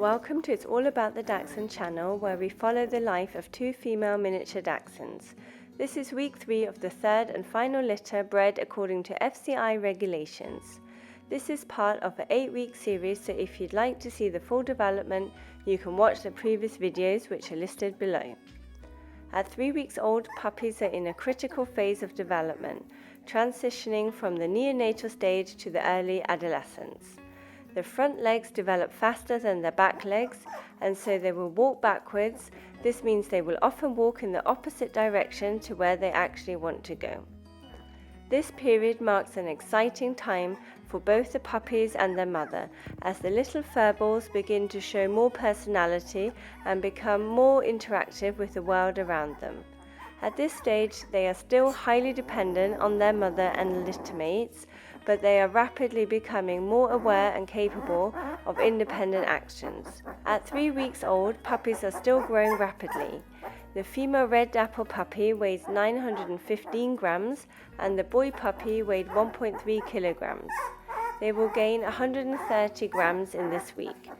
Welcome to It's All About the Dachshund channel, where we follow the life of two female miniature dachshunds. This is week 3 of the third and final litter bred according to FCI regulations. This is part of an 8-week series, so if you'd like to see the full development, you can watch the previous videos which are listed below. At 3 weeks old, puppies are in a critical phase of development, transitioning from the neonatal stage to the early adolescence. The front legs develop faster than the back legs, and so they will walk backwards. This means they will often walk in the opposite direction to where they actually want to go. This period marks an exciting time for both the puppies and their mother, as the little furballs begin to show more personality and become more interactive with the world around them. At this stage, they are still highly dependent on their mother and littermates, but they are rapidly becoming more aware and capable of independent actions. At 3 weeks old, puppies are still growing rapidly. The female red dapple puppy weighs 915 grams and the boy puppy weighed 1.3 kilograms. They will gain 130 grams in this week.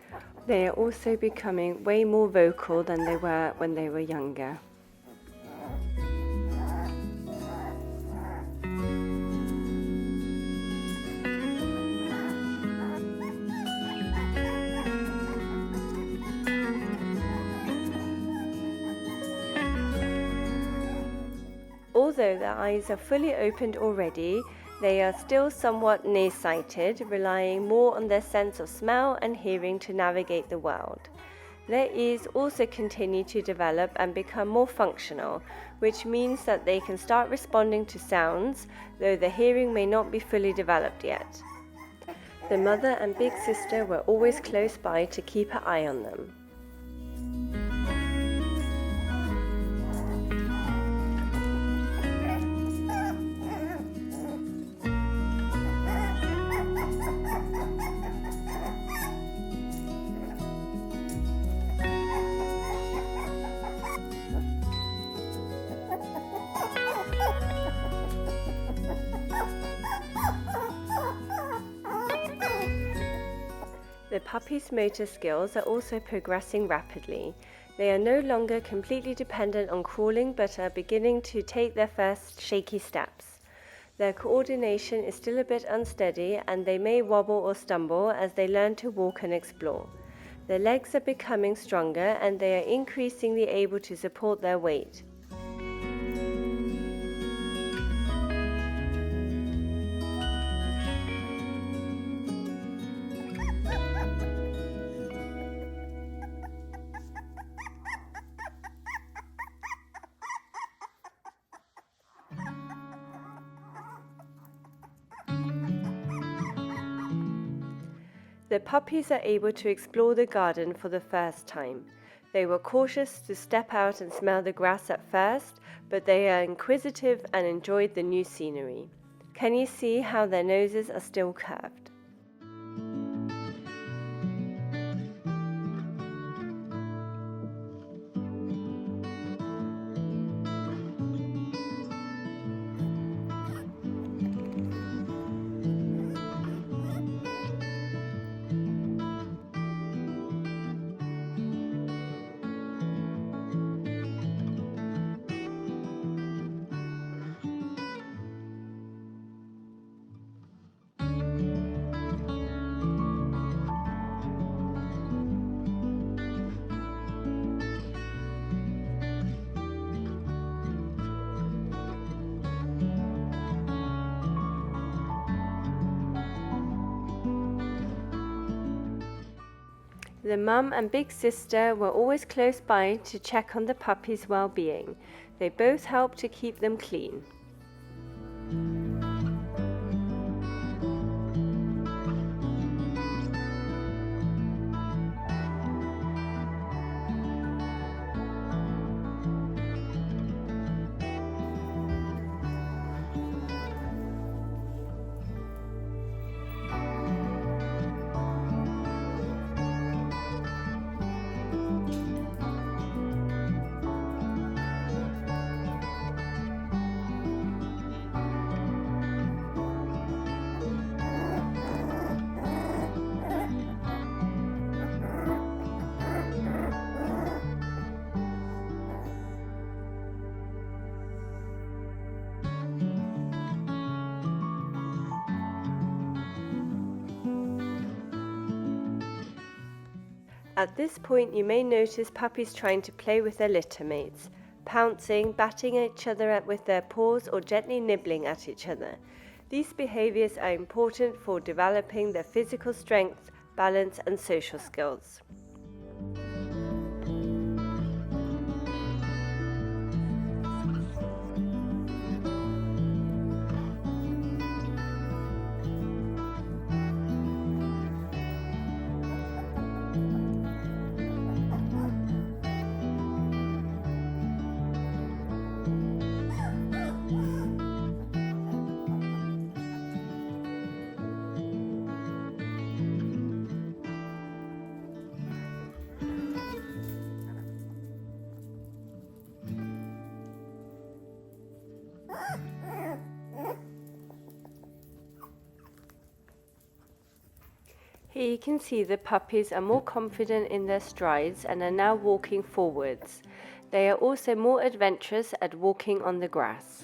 They are also becoming way more vocal than they were when they were younger. Although their eyes are fully opened already, they are still somewhat nearsighted, relying more on their sense of smell and hearing to navigate the world. Their ears also continue to develop and become more functional, which means that they can start responding to sounds, though the hearing may not be fully developed yet. The mother and big sister were always close by to keep an eye on them. The puppy's motor skills are also progressing rapidly. They are no longer completely dependent on crawling, but are beginning to take their first shaky steps. Their coordination is still a bit unsteady, and they may wobble or stumble as they learn to walk and explore. Their legs are becoming stronger, and they are increasingly able to support their weight. The puppies are able to explore the garden for the first time. They were cautious to step out and smell the grass at first, but they are inquisitive and enjoyed the new scenery. Can you see how their noses are still curved? The mum and big sister were always close by to check on the puppy's well-being. They both helped to keep them clean. At this point, you may notice puppies trying to play with their litter mates, pouncing, batting each other with their paws, or gently nibbling at each other. These behaviors are important for developing their physical strength, balance, and social skills. Here you can see the puppies are more confident in their strides and are now walking forwards. They are also more adventurous at walking on the grass.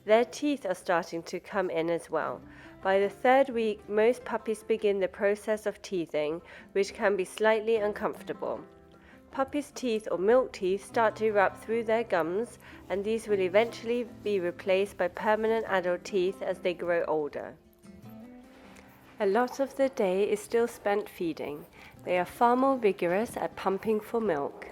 Their teeth are starting to come in as well. By the third week, most puppies begin the process of teething, which can be slightly uncomfortable. Puppies' teeth or milk teeth start to erupt through their gums, and these will eventually be replaced by permanent adult teeth as they grow older. A lot of the day is still spent feeding. They are far more vigorous at pumping for milk.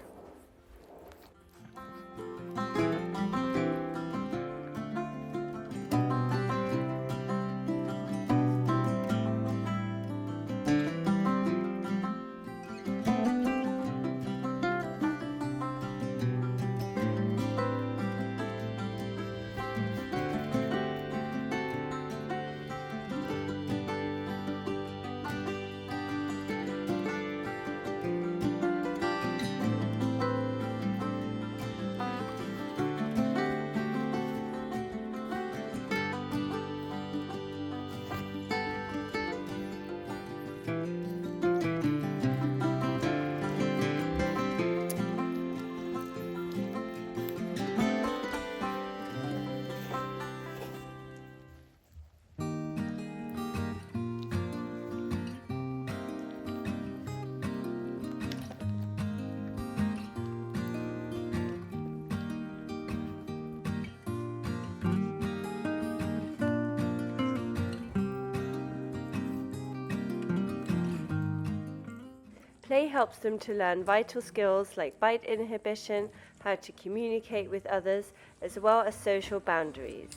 Play helps them to learn vital skills like bite inhibition, how to communicate with others, as well as social boundaries.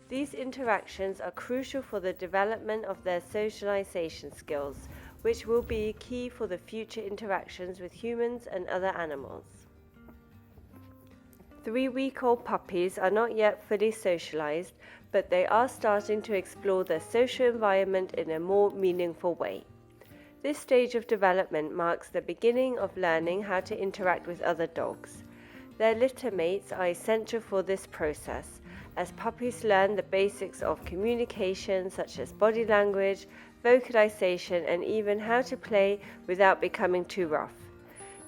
These interactions are crucial for the development of their socialization skills, which will be key for the future interactions with humans and other animals. 3-week-old puppies are not yet fully socialized, but they are starting to explore their social environment in a more meaningful way. This stage of development marks the beginning of learning how to interact with other dogs. Their litter mates are essential for this process, as puppies learn the basics of communication such as body language, vocalization, and even how to play without becoming too rough.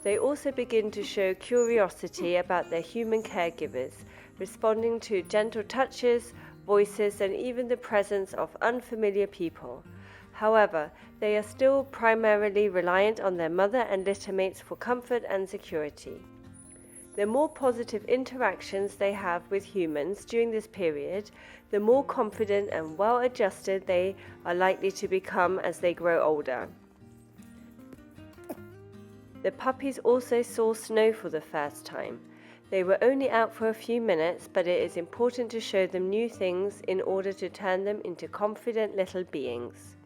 They also begin to show curiosity about their human caregivers, responding to gentle touches, voices, and even the presence of unfamiliar people. However, they are still primarily reliant on their mother and litter mates for comfort and security. The more positive interactions they have with humans during this period, the more confident and well-adjusted they are likely to become as they grow older. The puppies also saw snow for the first time. They were only out for a few minutes, but it is important to show them new things in order to turn them into confident little beings.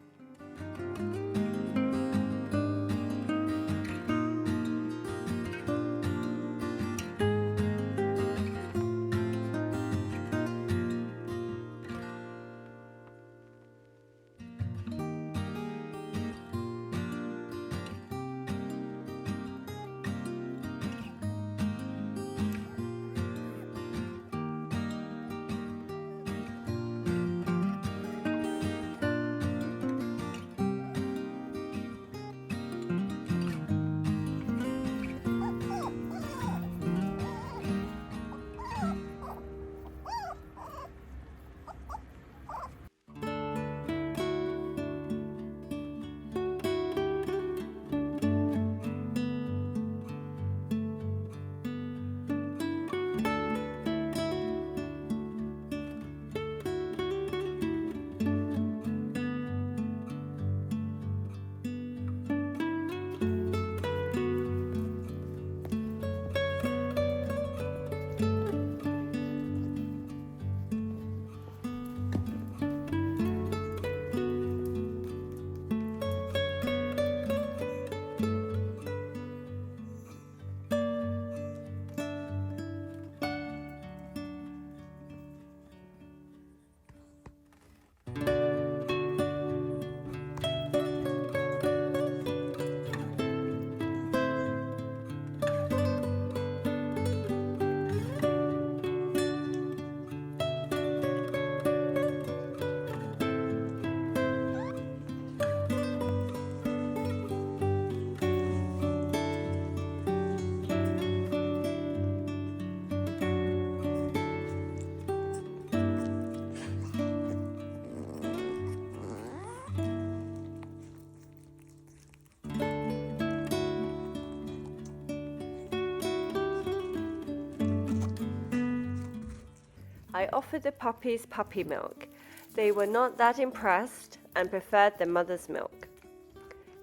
I offered the puppies puppy milk. They were not that impressed and preferred the mother's milk.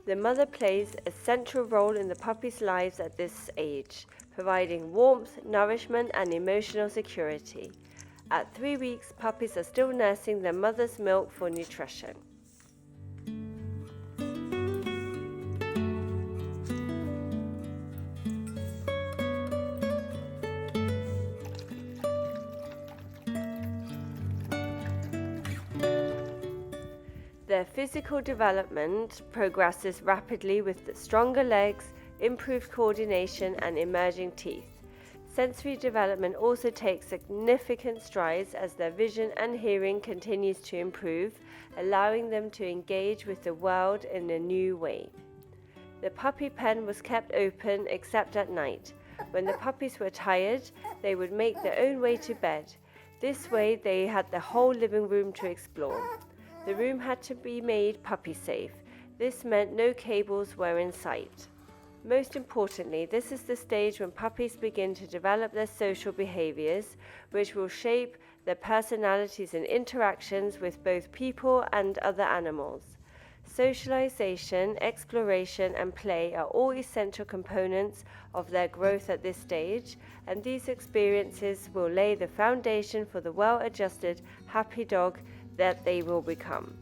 The mother plays a central role in the puppies' lives at this age, providing warmth, nourishment, and emotional security. At 3 weeks, puppies are still nursing their mother's milk for nutrition. Their physical development progresses rapidly with stronger legs, improved coordination, and emerging teeth. Sensory development also takes significant strides as their vision and hearing continues to improve, allowing them to engage with the world in a new way. The puppy pen was kept open except at night. When the puppies were tired, they would make their own way to bed. This way, they had the whole living room to explore. The room had to be made puppy safe. This meant no cables were in sight. Most importantly, this is the stage when puppies begin to develop their social behaviors, which will shape their personalities and interactions with both people and other animals. Socialization, exploration, and play are all essential components of their growth at this stage, and these experiences will lay the foundation for the well-adjusted, happy dog that they will become.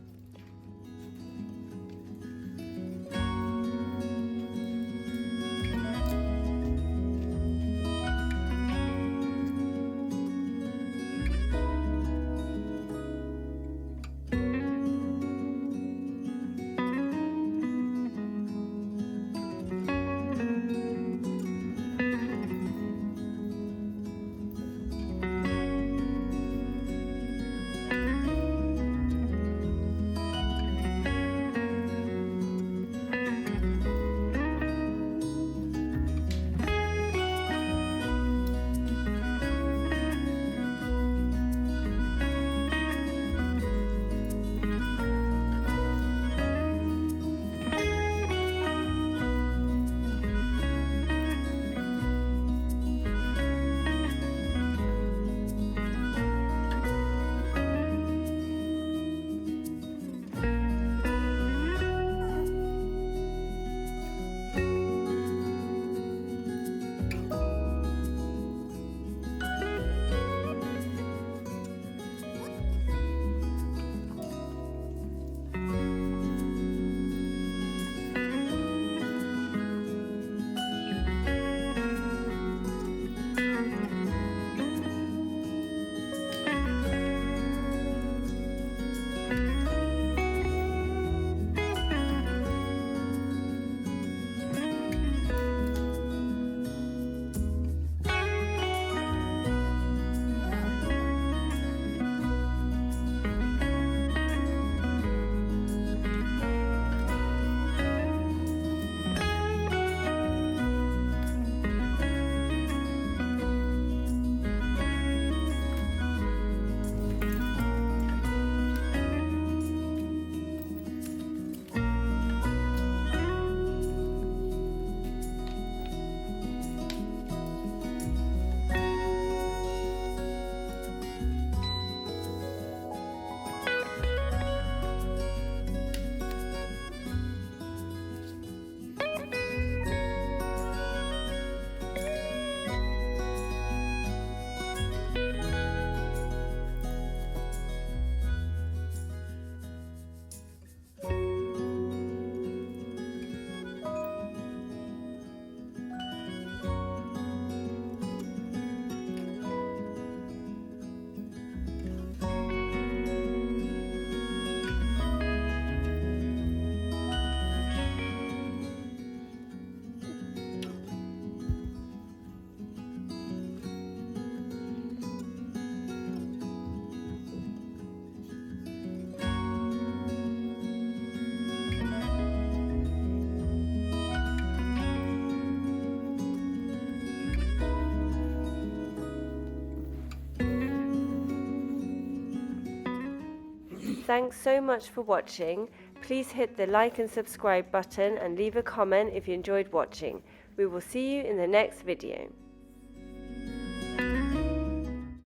Thanks so much for watching. Please hit the like and subscribe button and leave a comment if you enjoyed watching. We will see you in the next video.